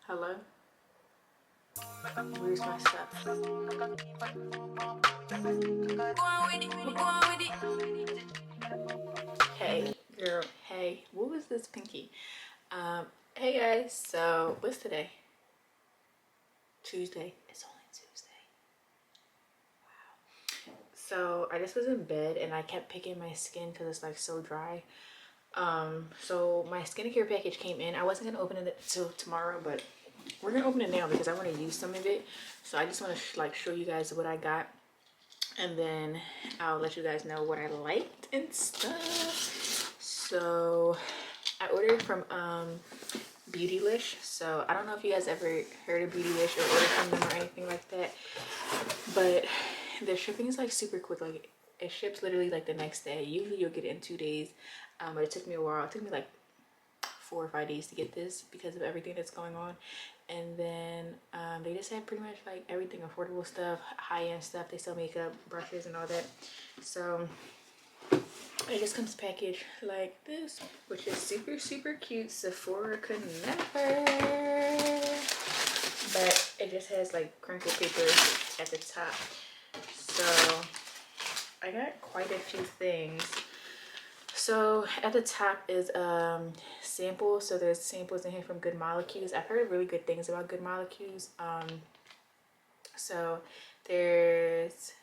Hello? Where's my stuff? Hey, girl. Hey, what was this pinky? Hey guys, so what's today? Tuesday. It's only Tuesday. Wow. So I just was in bed and I kept picking my skin because it's like so dry. So my skincare package came in. I wasn't gonna open it till tomorrow, but we're gonna open it now because I want to use some of it. So I just want to like show you guys what I got, and then I'll let you guys know what I liked and stuff. So I ordered from beautylish. So I don't know if you guys ever heard of beautylish or ordered from them or anything like that, but their shipping is like super quick. Like it ships literally like the next day. Usually you'll get it in 2 days, but it took me a while. It took me like 4 or 5 days to get this because of everything that's going on. And then they just have pretty much like everything, affordable stuff, high-end stuff. They sell makeup, brushes, and all that. So it just comes packaged like this, which is super, super cute. Sephora could never. But it just has like crinkle paper at the top. So I got quite a few things. So at the top is samples. So there's samples in here from Good Molecules. I've heard really good things about Good Molecules. So there's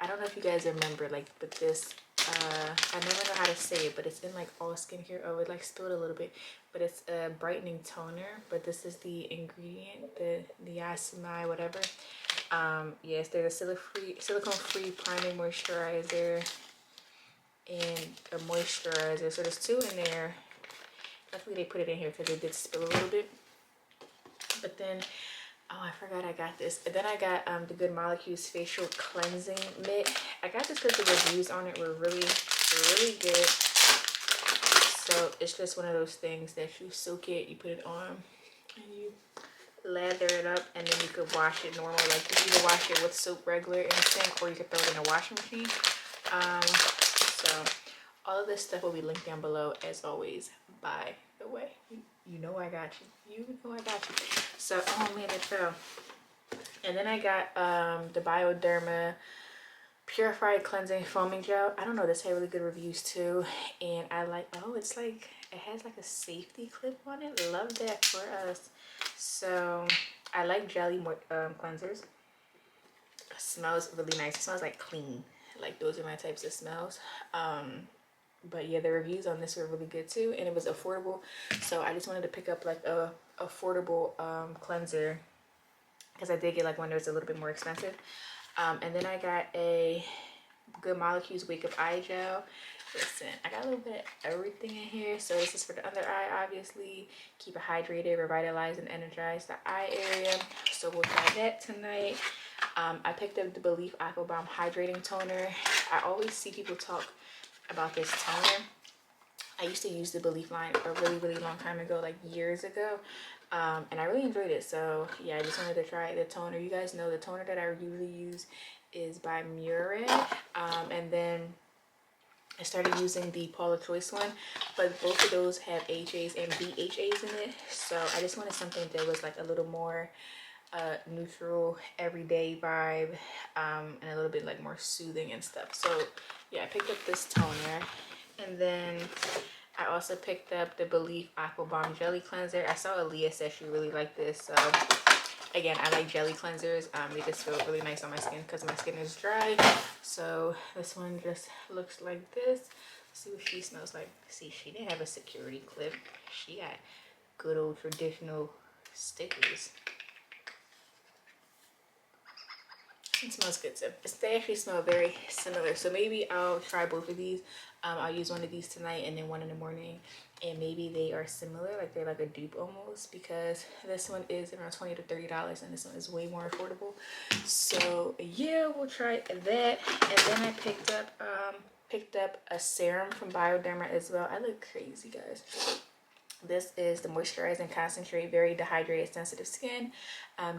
I don't know if you guys remember, like, but this I never know how to say it, but it's in like all skincare. Oh, it like spilled a little bit, but it's a brightening toner. But this is the ingredient, the niacinamide, whatever. Yes, there's a silicone-free priming moisturizer and a moisturizer. So there's 2 in there. Luckily they put it in here because it did spill a little bit. But then, oh, I forgot I got this. And then I got the Good Molecules facial cleansing mitt. I got this because the reviews on it were really, really good. So it's just one of those things that you soak it, you put it on, and you lather it up, and then you could wash it normal. Like you can either wash it with soap regular in the sink, or you could throw it in a washing machine. So all of this stuff will be linked down below as always, by the way. You know I got you. You know I got you. So, oh man, it fell. And then I got the Bioderma Purified Cleansing Foaming Gel. I don't know, this had really good reviews too. And I like, oh, it's like, it has like a safety clip on it. Love that for us. So I like jelly cleansers. It smells really nice. It smells like clean. Like those are my types of smells. But yeah, the reviews on this were really good too, and it was affordable. So I just wanted to pick up like a affordable cleanser, because I did get like one that was a little bit more expensive. And then I got a Good Molecules Wake Up Eye Gel. Listen, I got a little bit of everything in here. So this is for the under eye, obviously. Keep it hydrated, revitalize, and energize the eye area. So we'll try that tonight. I picked up the Belief Aqua Bomb Hydrating Toner. I always see people talk about this toner. I used to use the Belief line a really, really long time ago, like years ago. And I really enjoyed it. So yeah, I just wanted to try the toner. You guys know the toner that I usually use is by Murad. And then I started using the Paula Choice one, but both of those have HAs and BHAs in it. So I just wanted something that was like a little more neutral, everyday vibe, and a little bit like more soothing and stuff. So yeah, I picked up this toner, and then I also picked up the Belief Aqua Bomb Jelly Cleanser. I saw Aaliyah said she really liked this. So again, I like jelly cleansers. They just feel really nice on my skin because my skin is dry. So this one just looks like this. Let's see what she smells like. See, she didn't have a security clip. She got good old traditional stickers. It smells good too. They actually smell very similar. So maybe I'll try both of these. I'll use one of these tonight and then one in the morning. And maybe they are similar, like they're like a dupe almost, because this one is around $20 to $30 and this one is way more affordable. So yeah, we'll try that. And then I picked up a serum from Bioderma as well. I look crazy, guys. This is the Moisturizing Concentrate, Very Dehydrated Sensitive Skin,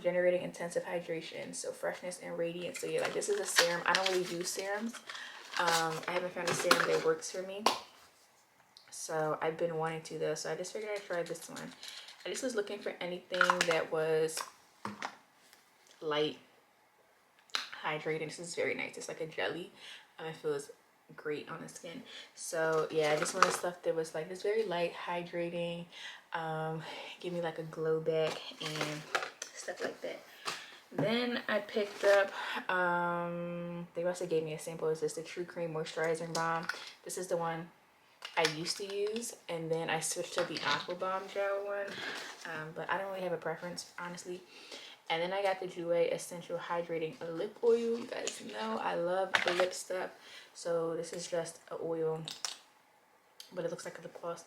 generating intensive hydration, so freshness and radiance. So yeah, like this is a serum. I don't really use serums. I haven't found a serum that works for me. So I've been wanting to though, so I just figured I'd try this one. I just was looking for anything that was light, hydrating. This is very nice. It's like a jelly. It feels great on the skin. So yeah, I just wanted stuff that was like this very light, hydrating, give me like a glow back and stuff like that. Then I picked up, they also gave me a sample. Is this the True Cream Moisturizing Balm? This is the one I used to use, and then I switched to the Aqua Bomb Gel one, but I don't really have a preference, honestly. And then I got the Jouer Essential Hydrating Lip Oil. You guys know I love the lip stuff. So this is just an oil, but it looks like a lip gloss.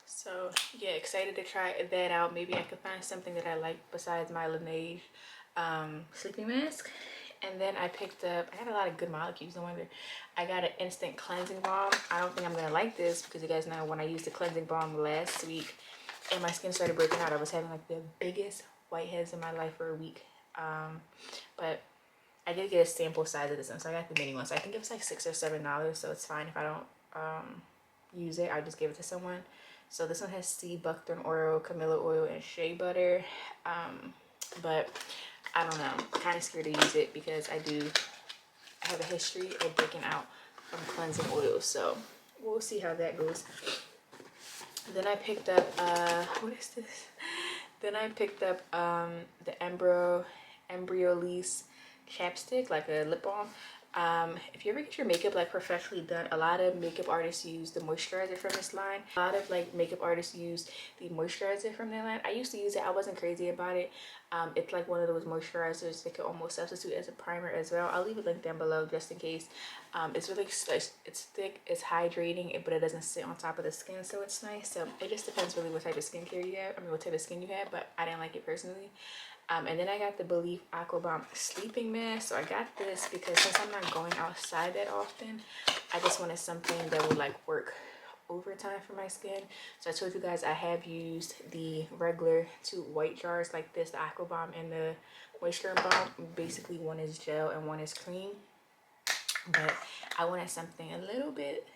So yeah, excited to try that out. Maybe I could find something that I like besides my Laneige sleeping mask. And then I picked up, I got a lot of good molecules, no wonder. I got an instant cleansing balm. I don't think I'm gonna like this because you guys know when I used the cleansing balm last week and my skin started breaking out, I was having like the biggest whiteheads in my life for a week. But I did get a sample size of this one, so I got the mini one. So I think it was like $6 or $7, so it's fine if I don't use it. I just gave it to someone. So this one has sea buckthorn oil, Camilla oil, and shea butter. But I don't know, I'm kind of scared to use it because I have a history of breaking out from cleansing oils. So we'll see how that goes. Then I picked up, what is this? Then I picked up the Embryolisse chapstick, like a lip balm. If you ever get your makeup like professionally done, a lot of makeup artists use the moisturizer from this line. A lot of like makeup artists use the moisturizer from that line. I used to use it. I wasn't crazy about it. It's like one of those moisturizers that could almost substitute as a primer as well. I'll leave a link down below just in case. It's really, it's thick, it's hydrating, but it doesn't sit on top of the skin, so it's nice. So it just depends really what type of skincare you have. I mean, what type of skin you have, but I didn't like it personally. And then I got the Believe Aqua Bomb sleeping mask. So I got this because since I'm not going outside that often, I just wanted something that would like work overtime for my skin. So I told you guys I have used the regular 2 white jars like this, the Aqua Bomb and the Moisture Bomb. Basically one is gel and one is cream. But I wanted something a little bit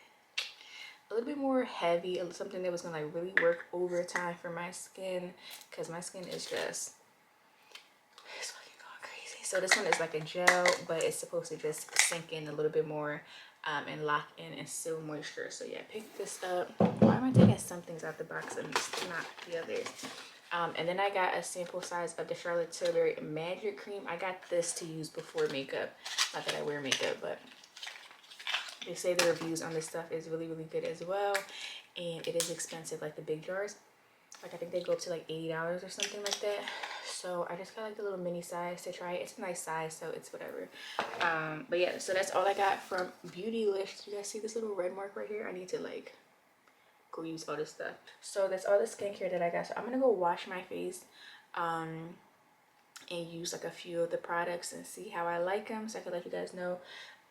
more heavy, something that was gonna like really work overtime for my skin, because my skin is just, it's fucking going crazy. So this one is like a gel, but it's supposed to just sink in a little bit more and lock in and seal moisture. So yeah, pick this up. Why am I taking some things out the box and not the others? And then I got a sample size of the Charlotte Tilbury Magic Cream. I got this to use before makeup. Not that I wear makeup, but they say the reviews on this stuff is really, really good as well. And it is expensive, like the big jars. Like I think they go up to like $80 or something like that. So I just got like the little mini size to try it. It's a nice size, so it's whatever. But yeah, so that's all I got from Beautylish. You guys see this little red mark right here? I need to like go use all this stuff. So that's all the skincare that I got. So I'm gonna go wash my face and use like a few of the products and see how I like them, so I can let you guys know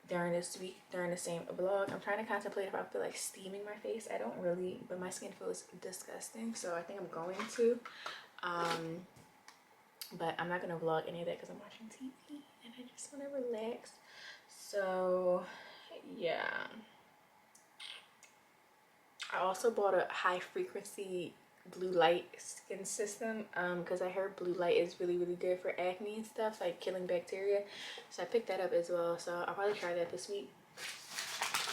during this week, during the same vlog. I'm trying to contemplate if I feel like steaming my face. I don't really, but my skin feels disgusting, so I think I'm going to. But I'm not gonna vlog any of that because I'm watching TV and I just want to relax. So yeah, I also bought a high frequency blue light skin system because I heard blue light is really, really good for acne and stuff, like killing bacteria. So I picked that up as well. So I'll probably try that this week.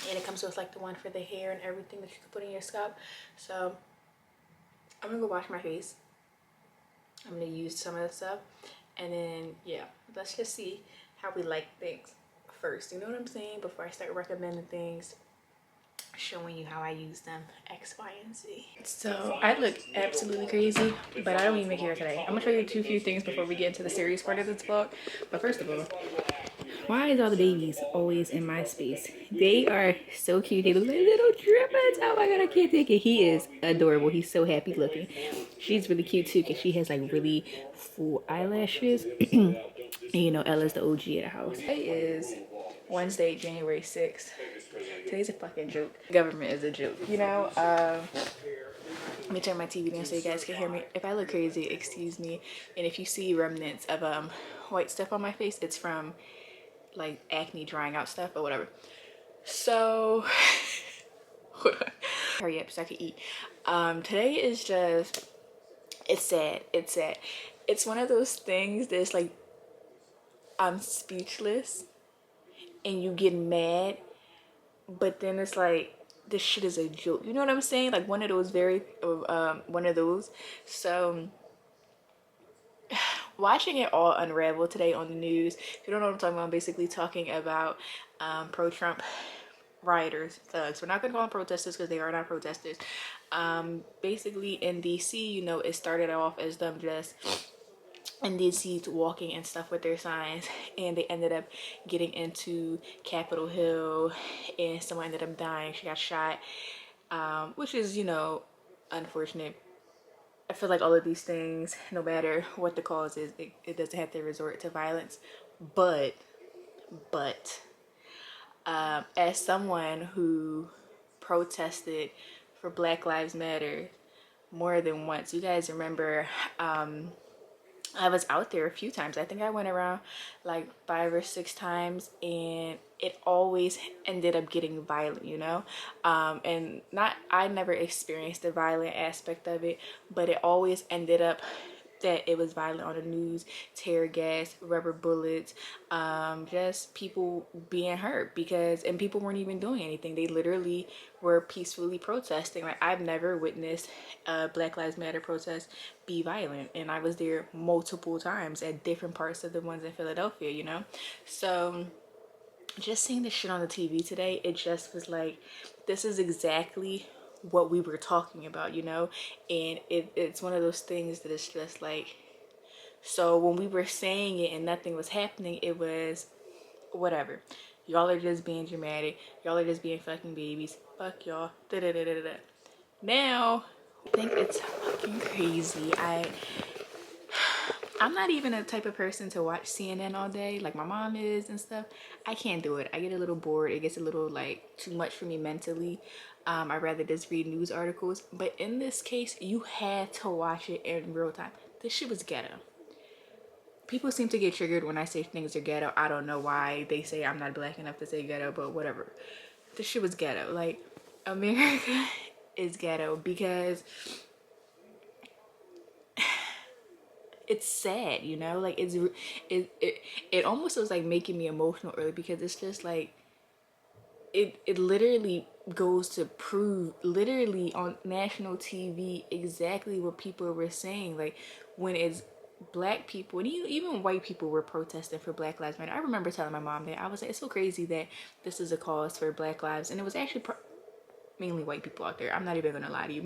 And it comes with like the one for the hair and everything that you can put in your scalp. So I'm gonna go wash my face. I'm gonna use some of the stuff, and then yeah, let's just see how we like things first. You know what I'm saying? Before I start recommending things, showing you how I use them, X, Y, and Z. So I look absolutely crazy, but I don't even make hair today. I'm gonna show you few things before we get into the serious part of this vlog. But first of all, why is all the babies always in my space? They are so cute. They look like little drippers. Oh my god, I can't take it. He is adorable. He's so happy looking. She's really cute too because she has like really full eyelashes. And you know, Ella's the OG at the house. Today is Wednesday, January 6th. Today's a fucking joke. Government is a joke. You know, let me turn my TV down so you guys can hear me. If I look crazy, excuse me. And if you see remnants of white stuff on my face, it's from like acne drying out stuff or whatever. So hold on. hurry up so I can eat. Today is just, it's sad. It's sad. It's one of those things that's like, I'm speechless and you get mad, but then it's like, this shit is a joke. You know what I'm saying? Like one of those one of those. So watching it all unravel today on the news. If you don't know what I'm talking about, I'm basically talking about pro-Trump rioters, thugs. We're not gonna call them protesters because they are not protesters. Basically in DC, you know, it started off as them just in DC walking and stuff with their signs, and they ended up getting into Capitol Hill, and someone ended up dying. She got shot, which is, you know, unfortunate. I feel like all of these things, no matter what the cause is, it doesn't have to resort to violence. But as someone who protested for Black Lives Matter more than once, you guys remember, I was out there a few times. I think I went around like 5 or 6 times, and it always ended up getting violent, you know? And I never experienced the violent aspect of it, but it always ended up that it was violent on the news, tear gas, rubber bullets, just people being hurt and people weren't even doing anything. They literally were peacefully protesting. Like, I've never witnessed a Black Lives Matter protest be violent, and I was there multiple times at different parts of the ones in Philadelphia, you know? So just seeing this shit on the TV today, it just was like, this is exactly what we were talking about, you know? And it's one of those things that it's just like, so when we were saying it and nothing was happening, it was whatever. Y'all are just being dramatic. Y'all are just being fucking babies. Fuck y'all. Da da da da da. Now, I think it's fucking crazy. I'm not even a type of person to watch CNN all day like my mom is and stuff. I can't do it. I get a little bored. It gets a little like too much for me mentally. I'd rather just read news articles. But in this case, you had to watch it in real time. This shit was ghetto. People seem to get triggered when I say things are ghetto. I don't know why they say I'm not black enough to say ghetto, but whatever. This shit was ghetto. Like, America is ghetto because it's sad, you know? Like, it almost was like making me emotional early, because it's just like, it literally goes to prove literally on national TV exactly what people were saying. Like, when it's black people and even white people were protesting for Black Lives Matter. I remember telling my mom that I was like, it's so crazy that this is a cause for Black lives, and it was actually mainly white people out there. I'm not even gonna lie to you.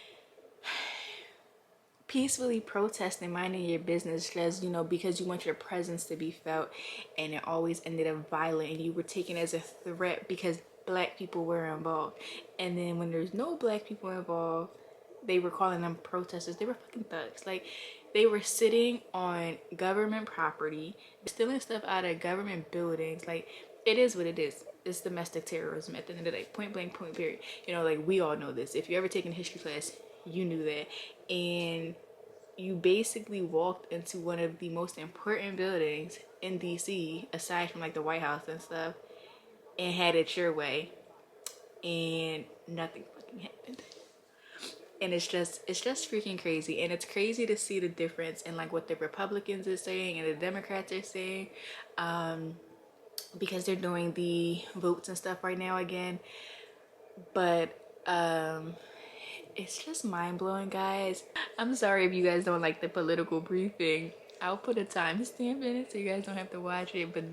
Peacefully protesting, minding your business, just, you know, because you want your presence to be felt, and it always ended up violent, and you were taken as a threat because black people were involved. And then when there's no black people involved, they were calling them protesters. They were fucking thugs. Like, they were sitting on government property, stealing stuff out of government buildings. Like, it is what it is. It's domestic terrorism at the end of the day. Point blank, point period. You know, like, we all know this. If you ever taken a history class, you knew that. And you basically walked into one of the most important buildings in DC, aside from like the White House and stuff, and had it your way, and nothing fucking happened. And it's just freaking crazy. And it's crazy to see the difference in like what the Republicans are saying and the Democrats are saying, because they're doing the votes and stuff right now again. But it's just mind-blowing, guys. I'm sorry if you guys don't like the political briefing. I'll put a timestamp in it so you guys don't have to watch it. But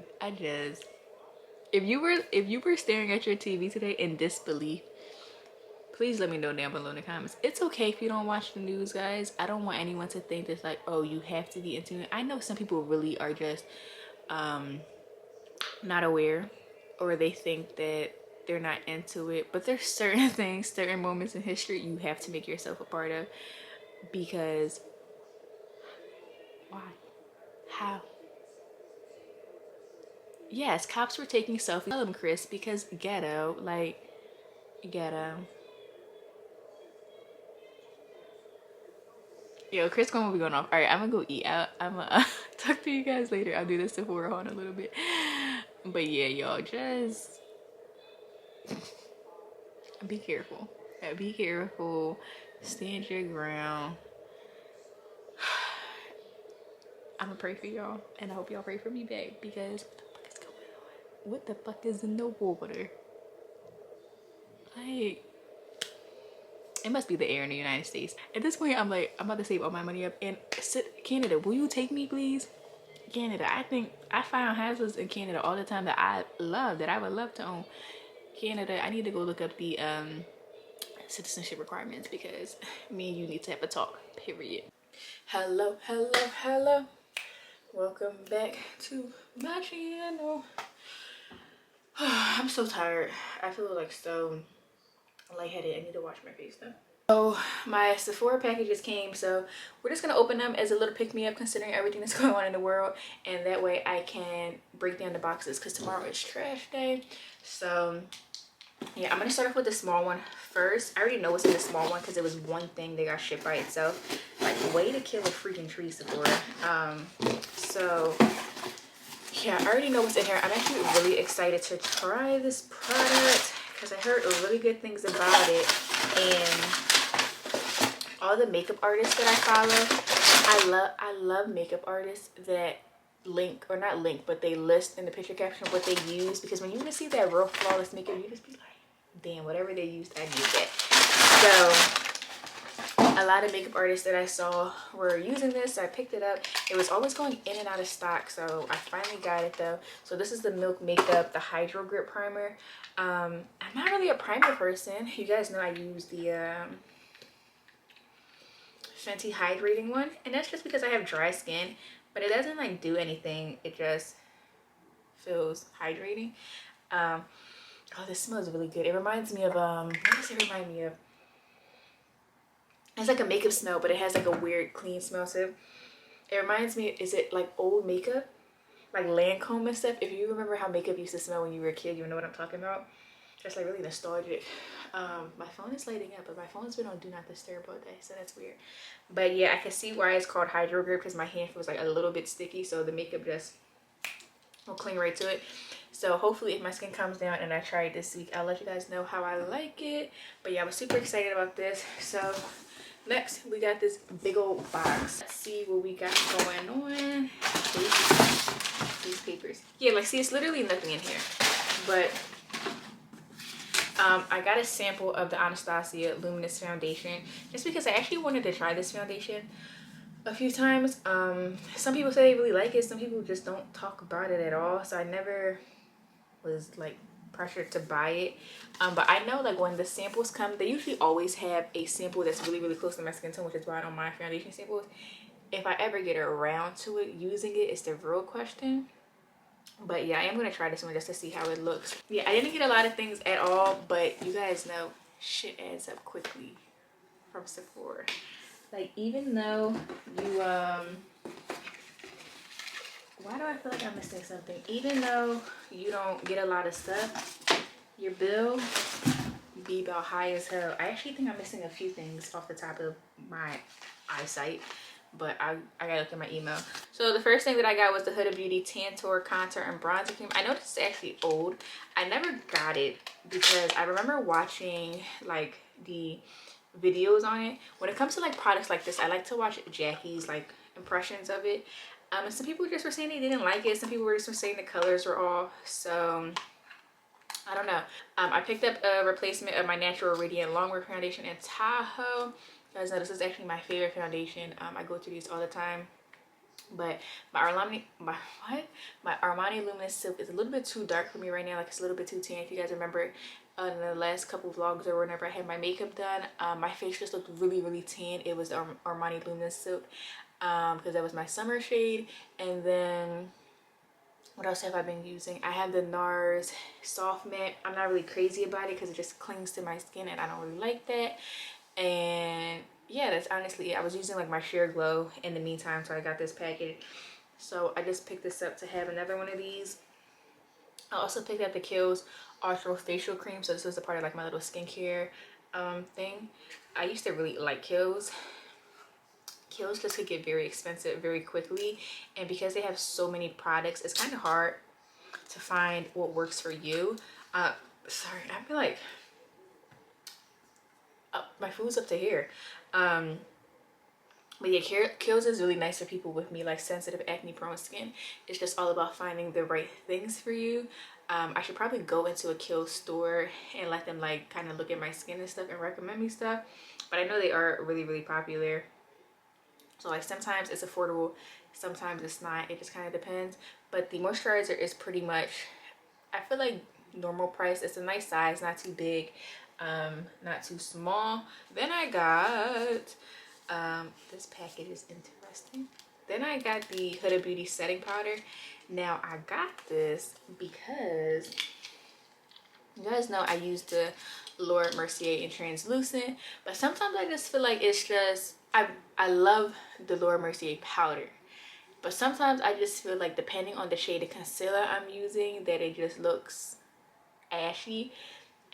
if you were staring at your TV today in disbelief, please let me know down below in the comments. It's okay if you don't watch the news, guys. I don't want anyone to think that like, oh, you have to be into it. I know some people really are just not aware, or they think that they're not into it, but there's certain things, certain moments in history you have to make yourself a part of, because why? How? Yes, cops were taking selfies. Tell them, Chris, because ghetto, like, ghetto. Yo, Chris gonna be going off. All right, I'm gonna go eat out. I'm gonna talk to you guys later. I'll do this SEPHORA on a little bit, but yeah, y'all, just be careful. Be careful. Stand your ground. I'm gonna pray for y'all, and I hope y'all pray for me back, because what the fuck is in the water? Like, it must be the air in the United States. At this point, I'm like, I'm about to save all my money up and Canada, will you take me, please? Canada, I think I find houses in Canada all the time that I love, that I would love to own. Canada, I need to go look up the citizenship requirements, because me and you need to have a talk, period. Hello, hello, hello. Welcome back to my channel. I'm so tired. I feel like so lightheaded. I need to wash my face though. So my Sephora packages came, so we're just gonna open them as a little pick-me-up considering everything that's going on in the world, and that way I can break down the boxes because tomorrow is trash day. So yeah, I'm gonna start off with the small one first. I already know what's in the small one because it was one thing that got shipped by itself. Like, way to kill a freaking tree, Sephora. So yeah, I already know what's in here. I'm actually really excited to try this product because I heard really good things about it, and all the makeup artists that I follow, I love makeup artists that link, or not link, but they list in the picture caption what they use, because when you just see that real flawless makeup, you just be like, damn, whatever they used, I need that. So a lot of makeup artists that I saw were using this, so I picked it up. It was always going in and out of stock, so I finally got it though. So this is the Milk Makeup, the Hydro Grip Primer. I'm not really a primer person. You guys know I use the Fenty Hydrating one, and that's just because I have dry skin, but it doesn't like do anything. It just feels hydrating. Oh, this smells really good. It reminds me of what does it remind me of? It's like a makeup smell, but it has like a weird clean smell too. It reminds me, is it like old makeup, like Lancome and stuff? If you remember how makeup used to smell when you were a kid, you know what I'm talking about. Just like really nostalgic. My phone is lighting up, but my phone's been on do not disturb all day, so that's weird. But yeah, I can see why it's called Hydro Grip, because my hand feels like a little bit sticky, so the makeup just will cling right to it. So hopefully if my skin calms down and I try it this week, I'll let you guys know how I like it. But yeah, I was super excited about this. So next we got this big old box. Let's see what we got going on. These papers. Yeah, like, see, it's literally nothing in here, but I got a sample of the Anastasia Luminous Foundation just because I actually wanted to try this foundation a few times. Some people say they really like it, some people just don't talk about it at all, so I never was like pressured to buy it. But I know like when the samples come, they usually always have a sample that's really close to my skin tone, which is why I don't mind foundation samples. If I ever get around to it, using it is the real question. But yeah, I am going to try this one just to see how it looks. Yeah, I didn't get a lot of things at all, but you guys know shit adds up quickly from Sephora. Like, even though you why do I feel like I'm missing something? Even though you don't get a lot of stuff, your bill be about high as hell. I actually think I'm missing a few things off the top of my eyesight, but I gotta look at my email. So the first thing that I got was the Huda Beauty Tantour Contour and Bronzer Cream. I know this is actually old. I never got it because I remember watching like the videos on it. When it comes to like products like this, I like to watch Jackie's like impressions of it. And some people just were saying they didn't like it. Some people were just saying the colors were off. So I don't know. I picked up a replacement of my Natural Radiant Longwear Foundation in Tahoe. You guys know this is actually my favorite foundation. I go through these all the time. But my Armani Luminous Silk is a little bit too dark for me right now. Like, it's a little bit too tan. If you guys remember in the last couple vlogs or whenever I had my makeup done, my face just looked really tan. It was the Armani Luminous Silk because that was my summer shade. And then what else have I been using? I have the NARS Soft Matte. I'm not really crazy about it because it just clings to my skin and I don't really like that. And yeah, that's honestly it. I was using like my Sheer Glow in the meantime, so I got this package. So I just picked this up to have another one of these. I also picked up the Kiehl's Ultra Facial Cream. So this was a part of like my little skincare thing. I used to really like Kiehl's. Kiehl's just could get very expensive very quickly, and because they have so many products, it's kind of hard to find what works for you. Sorry, I feel like my food's up to here. But yeah, Kiehl's is really nice for people with me, like sensitive acne prone skin. It's just all about finding the right things for you. I should probably go into a Kiehl's store and let them like kind of look at my skin and stuff and recommend me stuff. But I know they are really, really popular. So like sometimes it's affordable, sometimes it's not. It just kind of depends. But the moisturizer is pretty much, I feel like, normal price. It's a nice size, not too big, not too small. Then I got this package is interesting. Then I got the Huda Beauty setting powder. Now I got this because you guys know I use the Laura Mercier in translucent, but sometimes I just feel like it's just I love the Laura Mercier powder, but sometimes I just feel like depending on the shade of concealer I'm using that it just looks ashy.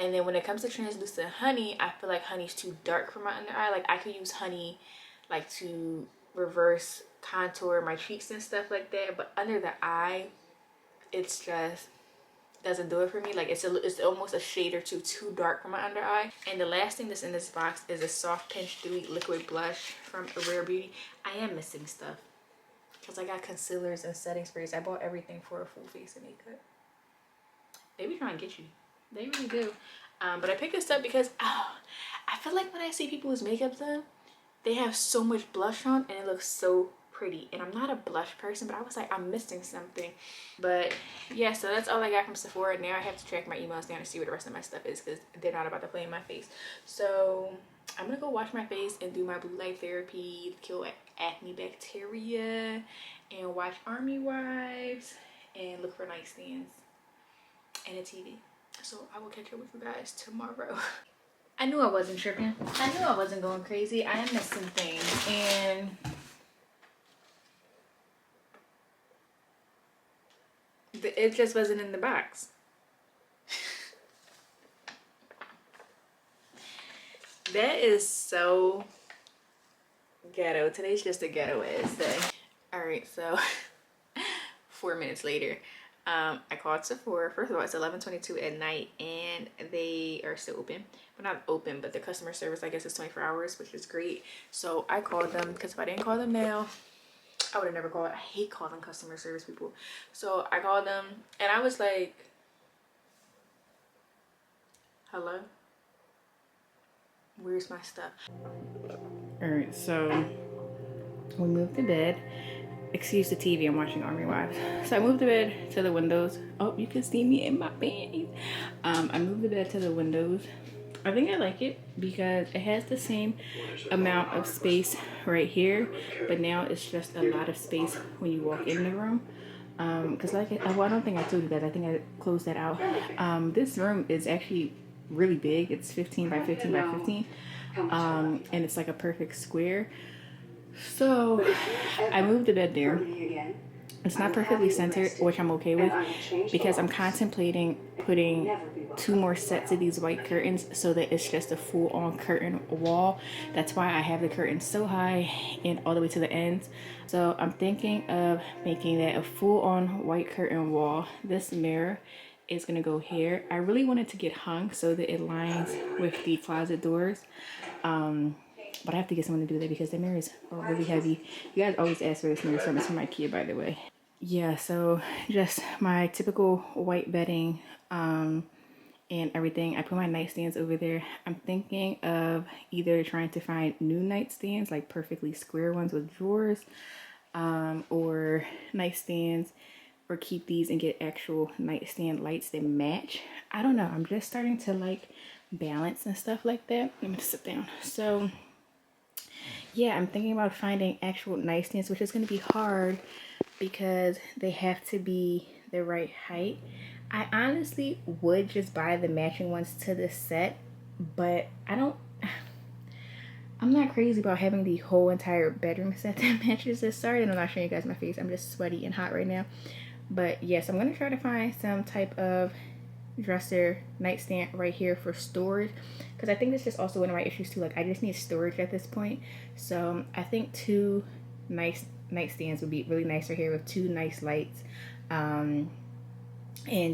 And then when it comes to translucent honey, I feel like honey's too dark for my under eye. Like I could use honey like to reverse contour my cheeks and stuff like that, but under the eye it's just doesn't do it for me. Like it's almost a shade or two too dark for my under eye. And the last thing that's in this box is a soft pinch dewy liquid blush from Rare Beauty. I am missing stuff because I got concealers and setting sprays. I bought everything for a full face of makeup. They be trying to get you. They really do. But I picked this up because I feel like when I see people with makeup done, they have so much blush on and it looks so pretty. And I'm not a blush person, but I was like, I'm missing something. But yeah, so that's all I got from Sephora. Now I have to track my emails down to see where the rest of my stuff is because they're not about to play in my face. So I'm gonna go wash my face and do my blue light therapy to kill acne bacteria and watch Army Wives and look for nightstands and a TV. So I will catch up with you guys tomorrow. I knew I wasn't tripping. I knew I wasn't going crazy. I am missing things and it just wasn't in the box. That is so ghetto. Today's just a ghetto ass day. All right, so 4 minutes later. I called Sephora. First of all, it's 11:22 at night and they are still open. Well, not open, but the customer service, I guess, is 24 hours, which is great. So I called them because if I didn't call them now, I would have never called. I hate calling customer service people. So I called them and I was like, hello? Where's my stuff? All right, so we moved to bed. Excuse the TV, I'm watching Army Wives. So I moved the bed to the windows. Oh, you can see me in my panties. I moved the bed to the windows. I think I like it because it has the same amount of space right here, but now it's just a lot of space when you walk in the room. Because like, well, I don't think I told you that. I think I closed that out. This room is actually really big. It's 15 by 15 by 15. And it's like a perfect square. So I moved the bed there. It's not perfectly centered, which I'm okay with because I'm contemplating putting 2 more sets of these white curtains so that it's just a full-on curtain wall. That's why I have the curtains so high and all the way to the ends. So I'm thinking of making that a full-on white curtain wall. This mirror is gonna go here. I really wanted to get hung so that it lines with the closet doors. But I have to get someone to do that because the mirrors are really heavy. You guys always ask for this mirror, so it's from IKEA, by the way. Yeah, so just my typical white bedding and everything. I put my nightstands over there. I'm thinking of either trying to find new nightstands, like perfectly square ones with drawers, or nightstands, or keep these and get actual nightstand lights that match. I don't know. I'm just starting to like balance and stuff like that. Let me sit down. So yeah, I'm thinking about finding actual nightstands, which is going to be hard because they have to be the right height. I honestly would just buy the matching ones to this set, but I'm not crazy about having the whole entire bedroom set that matches this. Sorry that I'm not showing you guys my face. I'm just sweaty and hot right now. But yes, I'm going to try to find some type of dresser nightstand right here for storage because I think that's just also one of my issues too. Like I just need storage at this point. So I think 2 nice nightstands would be really nice right here with 2 nice lights, and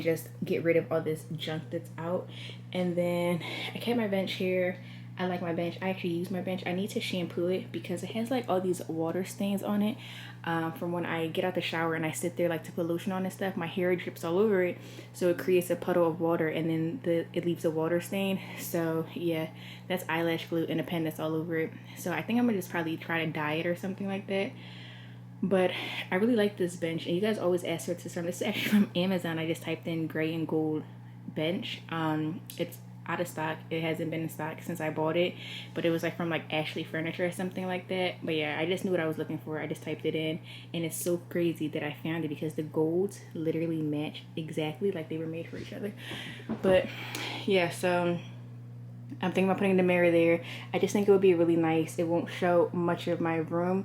just get rid of all this junk that's out. And then I kept my bench here. I like my bench. I actually use my bench. I need to shampoo it because it has like all these water stains on it from when I get out the shower and I sit there like to put lotion on and stuff. My hair drips all over it, so it creates a puddle of water, and then it leaves a water stain. So yeah, that's eyelash glue and a pen that's all over it. So I think I'm gonna just probably try to dye it or something like that. But I really like this bench, and you guys always ask for this from. This is actually from Amazon. I just typed in gray and gold bench. It's out of stock. It hasn't been in stock since I bought it, but it was like from like Ashley Furniture or something like that. But yeah, I just knew what I was looking for. I just typed it in, and it's so crazy that I found it because the golds literally match exactly, like they were made for each other. But yeah, so I'm thinking about putting the mirror there. I just think it would be really nice. It won't show much of my room,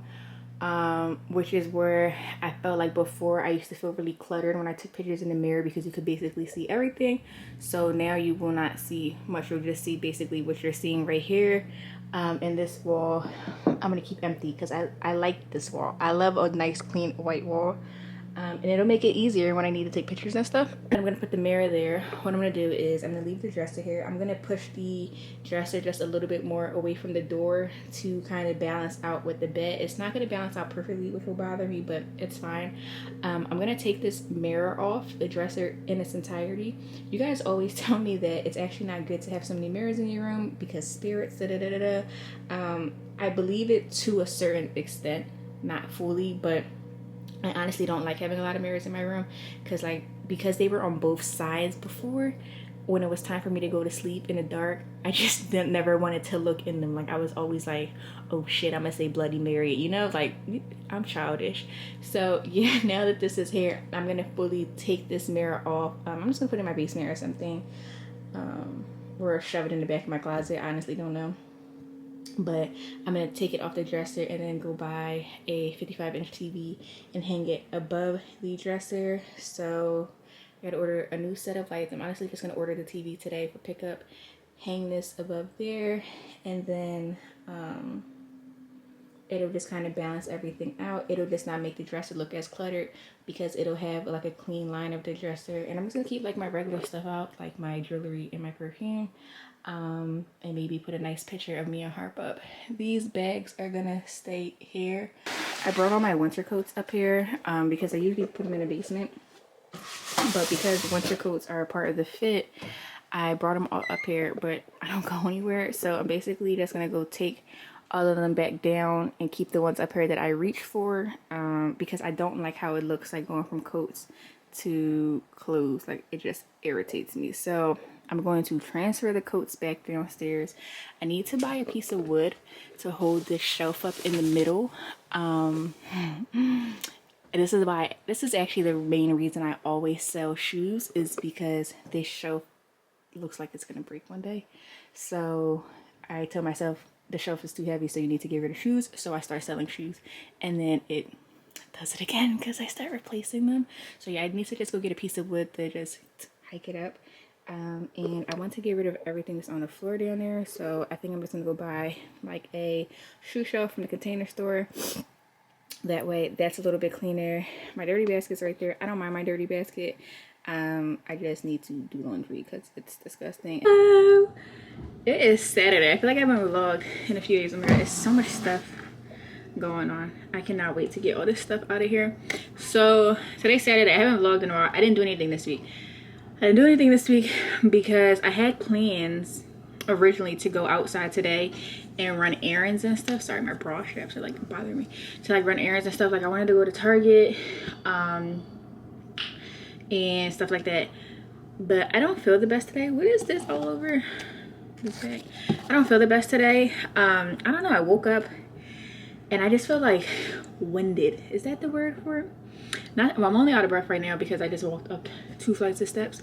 which is where I felt like before I used to feel really cluttered when I took pictures in the mirror, because you could basically see everything. So now you will not see much. You'll just see basically what you're seeing right here. And this wall I'm gonna keep empty because I like this wall. I love a nice clean white wall. And it'll make it easier when I need to take pictures and stuff. I'm gonna put the mirror there. What I'm gonna do is I'm gonna leave the dresser here. I'm gonna push the dresser just a little bit more away from the door to kind of balance out with the bed. It's not gonna balance out perfectly, which will bother me, but it's fine. I'm gonna take this mirror off the dresser in its entirety. You guys always tell me that it's actually not good to have so many mirrors in your room because spirits, I believe it to a certain extent, not fully, but I honestly don't like having a lot of mirrors in my room because they were on both sides before. When it was time for me to go to sleep in the dark, I just never wanted to look in them. Like I was always like, oh shit, I'm gonna say Bloody Mary, you know, like I'm childish. So yeah, now that this is here, I'm gonna fully take this mirror off. I'm just gonna put it in my basement or something, or shove it in the back of my closet. I honestly don't know. But I'm gonna take it off the dresser and then go buy a 55-inch TV and hang it above the dresser. So I gotta order a new set of lights. I'm honestly just gonna order the TV today for pickup, hang this above there, and then it'll just kind of balance everything out. It'll just not make the dresser look as cluttered because it'll have like a clean line of the dresser. And I'm just gonna keep like my regular stuff out, like my jewelry and my perfume. And maybe put a nice picture of me and Harper up. These bags are gonna stay here. I brought all my winter coats up here because I usually put them in the basement, but because winter coats are a part of the fit, I brought them all up here, but I don't go anywhere. So I'm basically just gonna go take all of them back down and keep the ones up here that I reach for, because I don't like how it looks like going from coats to clothes. Like it just irritates me. So I'm going to transfer the coats back downstairs. I need to buy a piece of wood to hold this shelf up in the middle. This is actually the main reason I always sell shoes, is because this shelf looks like it's gonna break one day. So I tell myself the shelf is too heavy, so you need to get rid of shoes. So I start selling shoes, and then it does it again because I start replacing them. So yeah, I need to just go get a piece of wood to just hike it up. And I want to get rid of everything that's on the floor down there. So I think I'm just gonna go buy like a shoe shelf from the Container Store. That way that's a little bit cleaner. My dirty basket's right there. I don't mind my dirty basket. I just need to do laundry because it's disgusting. Hello. It is Saturday. I feel like I haven't vlogged in a few days. There's so much stuff going on. I cannot wait to get all this stuff out of here. So today's Saturday. I haven't vlogged in a while. I didn't do anything this week. I didn't do anything this week because I had plans originally to go outside today and run errands and stuff. Sorry, my bra straps are like bothering me. To like run errands and stuff. Like I wanted to go to Target and stuff like that. But I don't feel the best today. What is this all over this bag? I don't feel the best today. I don't know. I woke up and I just feel like winded. Is that the word for it? Well, I'm only out of breath right now because I just walked up 2 flights of steps.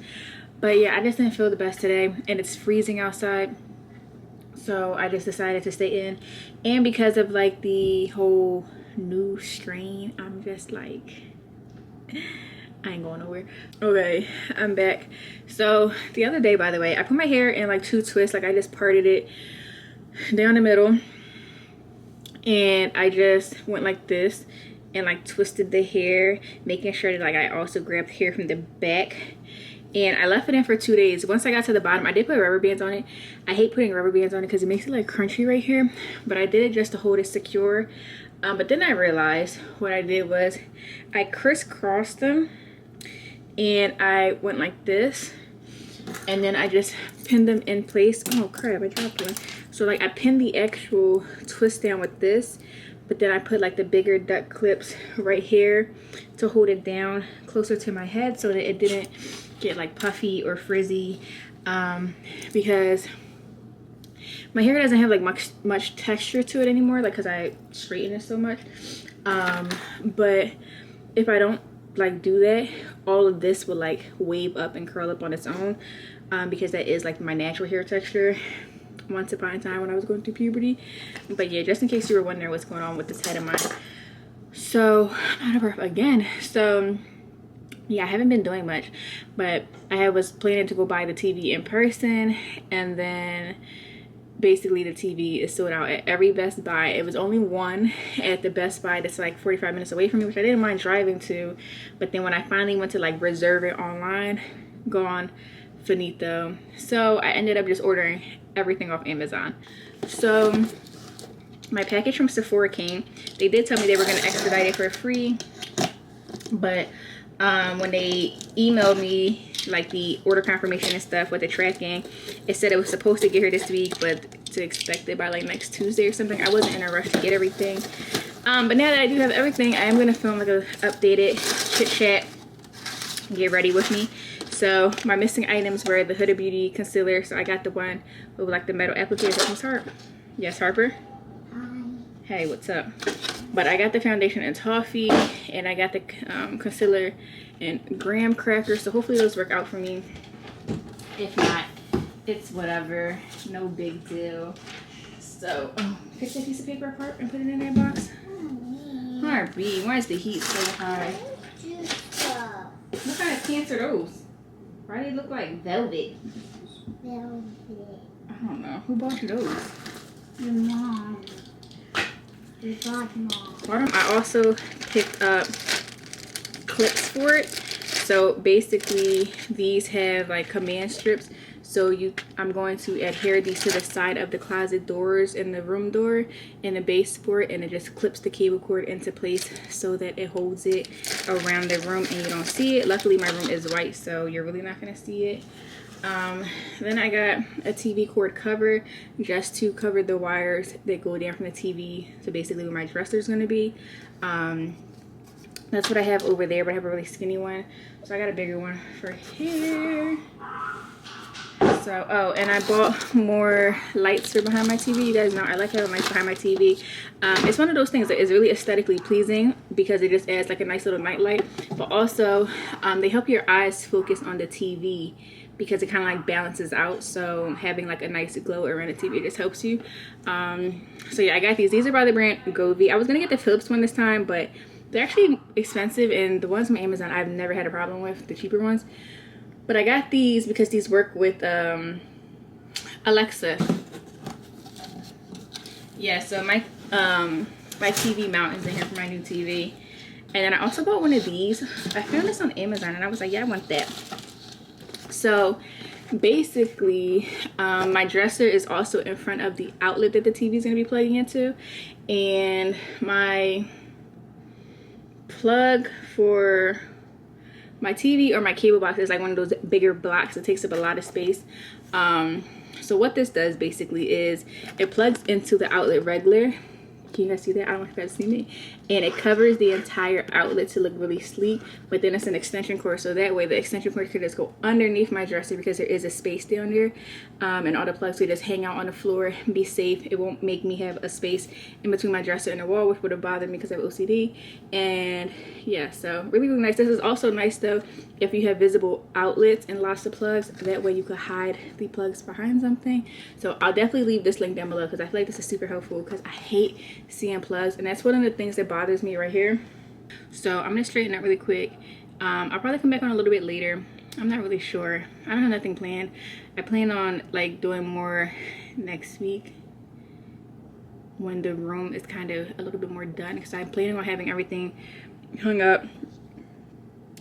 But yeah, I just didn't feel the best today, and it's freezing outside. So I just decided to stay in. And because of like the whole new strain, I'm just like, I ain't going nowhere. Okay, I'm back. So the other day, by the way, I put my hair in like 2 twists. Like I just parted it down the middle, and I just went like this and like twisted the hair, making sure that like I also grabbed hair from the back. and I left it in for 2 days. Once I got to the bottom, I did put rubber bands on it. I hate putting rubber bands on it because it makes it like crunchy right here, but I did it just to hold it secure. But then I realized what I did was I crisscrossed them and I went like this, and then I just pinned them in place. Oh crap, I dropped one. So like I pinned the actual twist down with this, but then I put like the bigger duck clips right here to hold it down closer to my head so that it didn't get like puffy or frizzy, because my hair doesn't have like much texture to it anymore, like because I straighten it so much. But if I don't like do that, all of this will like wave up and curl up on its own, because that is like my natural hair texture once upon a time when I was going through puberty. But yeah, just in case you were wondering what's going on with this head of mine. So I'm out of breath again. So yeah, I haven't been doing much, but I was planning to go buy the TV in person, and then basically the TV is sold out at every Best Buy. It was only one at the Best Buy that's like 45 minutes away from me, which I didn't mind driving to, but then when I finally went to like reserve it online, gone, finito. So I ended up just ordering everything off Amazon. So my package from Sephora came. They did tell me they were going to expedite it for free, but when they emailed me like the order confirmation and stuff with the tracking, it said it was supposed to get here this week, but to expect it by like next Tuesday or something. I wasn't in a rush to get everything, but now that I do have everything, I am going to film like a updated chit chat, get ready with me. So my missing items were the Huda Beauty concealer, so I got the one with like the metal applicator. Is that Miss Harp? Yes, Harper. Hey, what's up? But I got the foundation in toffee, and I got the concealer in graham crackers, so hopefully those work out for me. If not, it's whatever, no big deal. So pick that piece of paper apart and put it in that box. Harpy, why is the heat so high? What kind of pants are those? Why do they look like velvet? Velvet. I don't know. Who bought you those? Your mom. I also picked up clips for it. So basically these have like command strips, so I'm going to adhere these to the side of the closet doors and the room door and the base for it, and it just clips the cable cord into place so that it holds it around the room and you don't see it. Luckily my room is white, so you're really not going to see it. Then I got a TV cord cover just to cover the wires that go down from the TV, so basically where my dresser is going to be. That's what I have over there, but I have a really skinny one, so I got a bigger one for here. So oh, and I bought more lights for behind my TV. You guys know I like having lights behind my TV. It's one of those things that is really aesthetically pleasing because it just adds like a nice little night light, but also they help your eyes focus on the TV because it kind of like balances out. So having like a nice glow around the TV just helps you. So yeah, I got these. These are by the brand Govee. I was gonna get the Philips one this time, but they're actually expensive, and the ones from Amazon I've never had a problem with, the cheaper ones. But I got these because these work with Alexa. Yeah, so my TV mount is in here for my new TV. And then I also bought one of these. I found this on Amazon and I was like, yeah, I want that. So basically my dresser is also in front of the outlet that the TV is going to be plugging into, and my plug for my TV or my cable box is like one of those bigger blocks that takes up a lot of space. So what this does basically is it plugs into the outlet regular. Can you guys see that? I don't know if you guys seen it. And it covers the entire outlet to look really sleek, but then it's an extension cord, so that way the extension cord could just go underneath my dresser because there is a space down there, and all the plugs could just hang out on the floor and be safe. It won't make me have a space in between my dresser and the wall, which would have bothered me because I have OCD. And yeah, so really nice. This is also nice though if you have visible outlets and lots of plugs, that way you could hide the plugs behind something. So I'll definitely leave this link down below because I feel like this is super helpful because I hate seeing plugs, and that's one of the things that bothers me right here. So I'm gonna straighten that really quick. I'll probably come back on a little bit later. I'm not really sure. I don't have nothing planned. I plan on like doing more next week when the room is kind of a little bit more done, because I'm planning on having everything hung up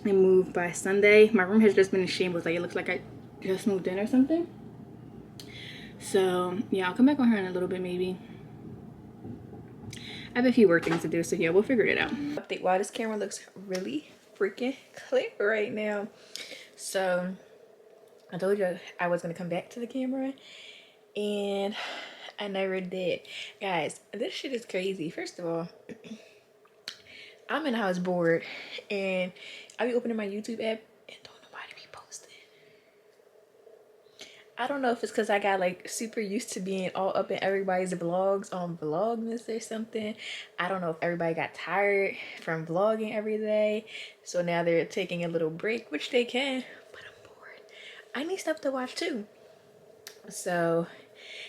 and moved by Sunday. My room has just been in shambles. Like, it looks like I just moved in or something. So yeah, I'll come back on her in a little bit maybe. I have a few work things to do, so yeah, we'll figure it out. Update. Wow, this camera looks really freaking clear right now. So I told you I was gonna come back to the camera, and I never did. Guys, this shit is crazy. First of all, I'm in the house bored, and I be opening my YouTube app and don't nobody be posting. I don't know if it's because I got like super used to being all up in everybody's vlogs on Vlogmas or something. I don't know if everybody got tired from vlogging every day, so now they're taking a little break, which they can, but I'm bored. I need stuff to watch too. So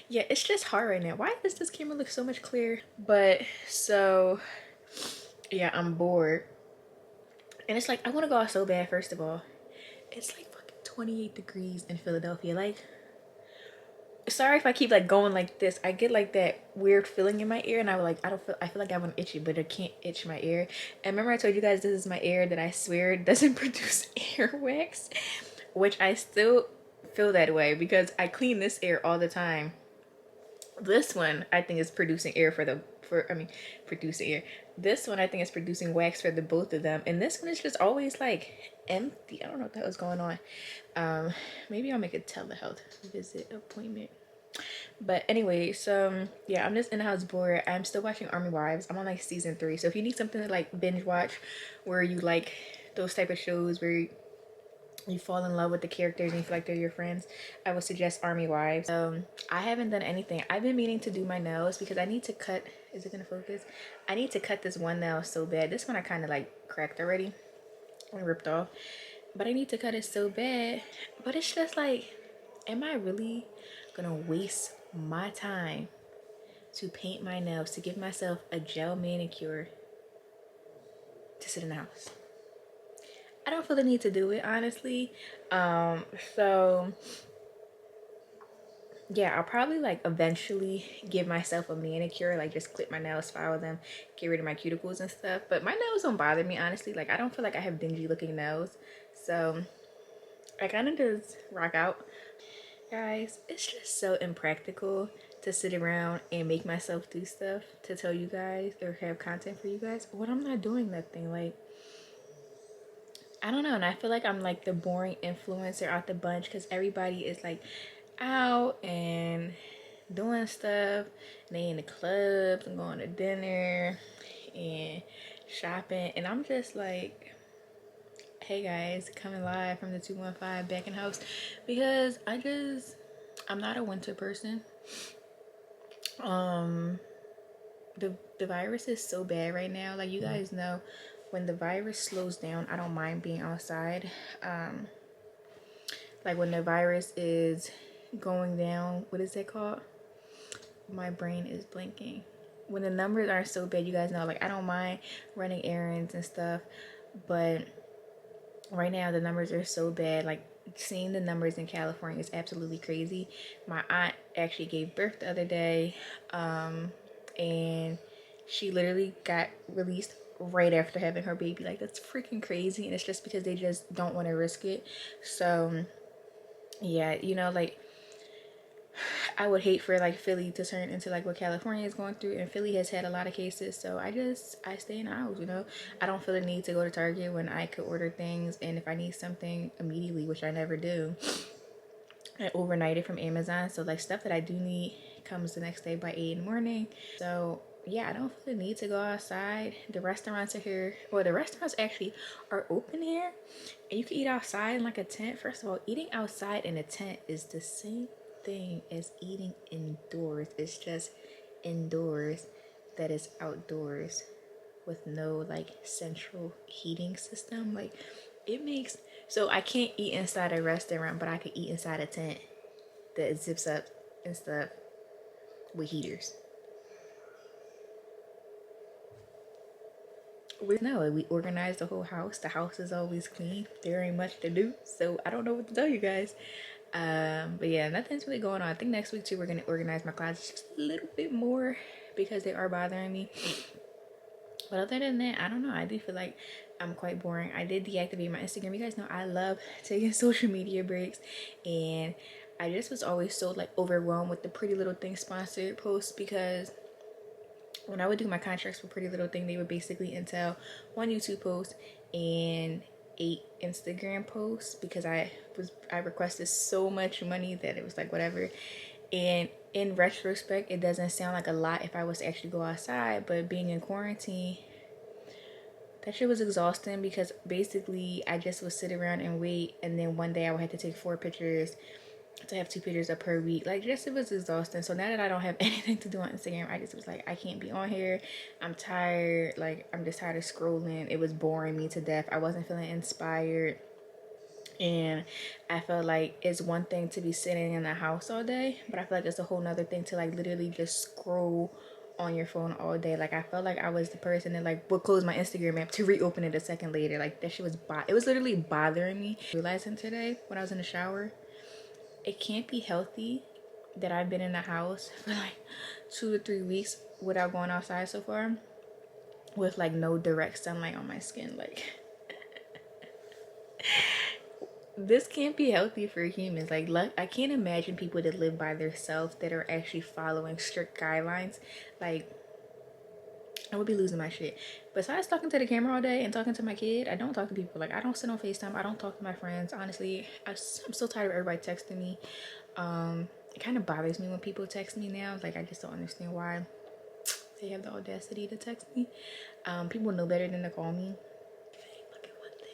yeah, it's just hard right now. Why does this camera look so much clearer? But so yeah, I'm bored, and it's like I want to go out so bad. First of all, it's like fucking 28 degrees in Philadelphia. Like, sorry if I keep like going like this. I get like that weird feeling in my ear, and I feel like I want to itch it, but I can't itch my ear. And remember I told you guys this is my ear that I swear doesn't produce earwax, which I still feel that way because I clean this ear all the time. This one I think is producing air producing air. This one I think is producing wax for the both of them, and this one is just always like empty. I don't know what the hell's going on. Maybe I'll make a telehealth visit appointment. But anyway, so yeah, I'm just in the house bored. I'm still watching Army Wives. I'm on like season 3. So if you need something to like binge watch, where you like those type of shows where you fall in love with the characters and you feel like they're your friends, I would suggest Army Wives. I haven't done anything. I've been meaning to do my nails because I need to cut. Is it gonna focus? I need to cut this one nail so bad. This one I kind of like cracked already and ripped off, but I need to cut it so bad. But it's just like, am I really gonna waste my time to paint my nails, to give myself a gel manicure, to sit in the house? I don't feel the need to do it, honestly. So yeah, I'll probably like eventually give myself a manicure, like just clip my nails, file them, get rid of my cuticles and stuff. But my nails don't bother me, honestly. Like, I don't feel like I have dingy looking nails, so I kind of just rock out. Guys, it's just so impractical to sit around and make myself do stuff to tell you guys or have content for you guys when I'm not doing nothing. Like, I don't know, and I feel like I'm like the boring influencer out the bunch because everybody is like out and doing stuff. They in the clubs and going to dinner and shopping, and I'm just like, hey guys, coming live from the 215 back in house because I'm not a winter person. The virus is so bad right now. Like, you guys know, when the virus slows down, I don't mind being outside. Like, when the virus is going down, what is it called? My brain is blinking. When the numbers are so bad, you guys know, like, I don't mind running errands and stuff, but right now the numbers are so bad. Like, seeing the numbers in California is absolutely crazy. My aunt actually gave birth the other day, and she literally got released right after having her baby. Like, that's freaking crazy, and it's just because they just don't want to risk it. So yeah, you know, like, I would hate for like Philly to turn into like what California is going through, and Philly has had a lot of cases. So I stay in the house, you know. I don't feel the need to go to Target when I could order things, and if I need something immediately, which I never do, I overnight it from Amazon. So like, stuff that I do need comes the next day by 8 in the morning. So yeah, I don't feel the need to go outside. The restaurants are here. Well, the restaurants actually are open here, and you can eat outside in like a tent. First of all, eating outside in a tent is the same thing as eating indoors. It's just indoors that is outdoors with no like central heating system. Like, it makes, so I can't eat inside a restaurant, but I could eat inside a tent that zips up and stuff with heaters. We organized the whole house. The house is always clean. There ain't much to do, so I don't know what to tell you guys. But yeah, nothing's really going on. I think next week too, we're gonna organize my closets just a little bit more because they are bothering me. But other than that, I don't know. I do feel like I'm quite boring. I did deactivate my Instagram. You guys know I love taking social media breaks, and I just was always so like overwhelmed with the Pretty Little Thing sponsored posts, because when I would do my contracts for Pretty Little Thing, they would basically entail 1 YouTube post and 8 Instagram posts, because I requested so much money that it was like whatever. And in retrospect, it doesn't sound like a lot if I was to actually go outside, but being in quarantine, that shit was exhausting, because basically I just would sit around and wait, and then one day I would have to take 4 pictures to have 2 pictures up per week. Like, just, it was exhausting. So now that I don't have anything to do on Instagram, I just was like, I can't be on here. I'm tired. Like, I'm just tired of scrolling. It was boring me to death. I wasn't feeling inspired. And I felt like it's one thing to be sitting in the house all day, but I feel like it's a whole nother thing to like literally just scroll on your phone all day. Like, I felt like I was the person that like would close my Instagram app to reopen it a second later. Like, that shit was it was literally bothering me. Realizing today when I was in the shower, it can't be healthy that I've been in the house for like 2 to 3 weeks without going outside so far, with like no direct sunlight on my skin. Like, this can't be healthy for humans. Like, I can't imagine people that live by themselves that are actually following strict guidelines. Like, I would be losing my shit. Besides talking to the camera all day and talking to my kid, I don't talk to people. Like, I don't sit on FaceTime. I don't talk to my friends. Honestly, I'm so tired of everybody texting me. It kind of bothers me when people text me now. Like, I just don't understand why they have the audacity to text me. People know better than to call me.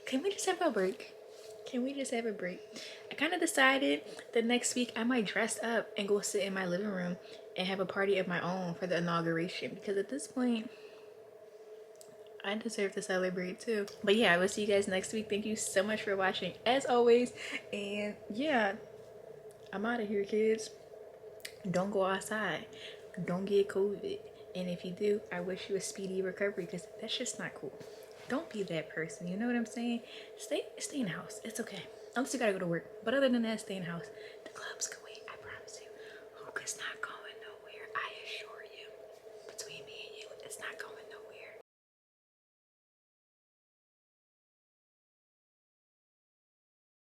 Can we just have a break? Can we just have a break? I kind of decided that next week I might dress up and go sit in my living room and have a party of my own for the inauguration, because at this point, I deserve to celebrate too. But yeah, I will see you guys next week. Thank you so much for watching, as always. And yeah, I'm out of here, kids. Don't go outside. Don't get COVID. And if you do, I wish you a speedy recovery, because that's just not cool. Don't be that person. You know what I'm saying? Stay in the house. It's okay. Unless you gotta go to work. But other than that, stay in the house. The clubs can wait.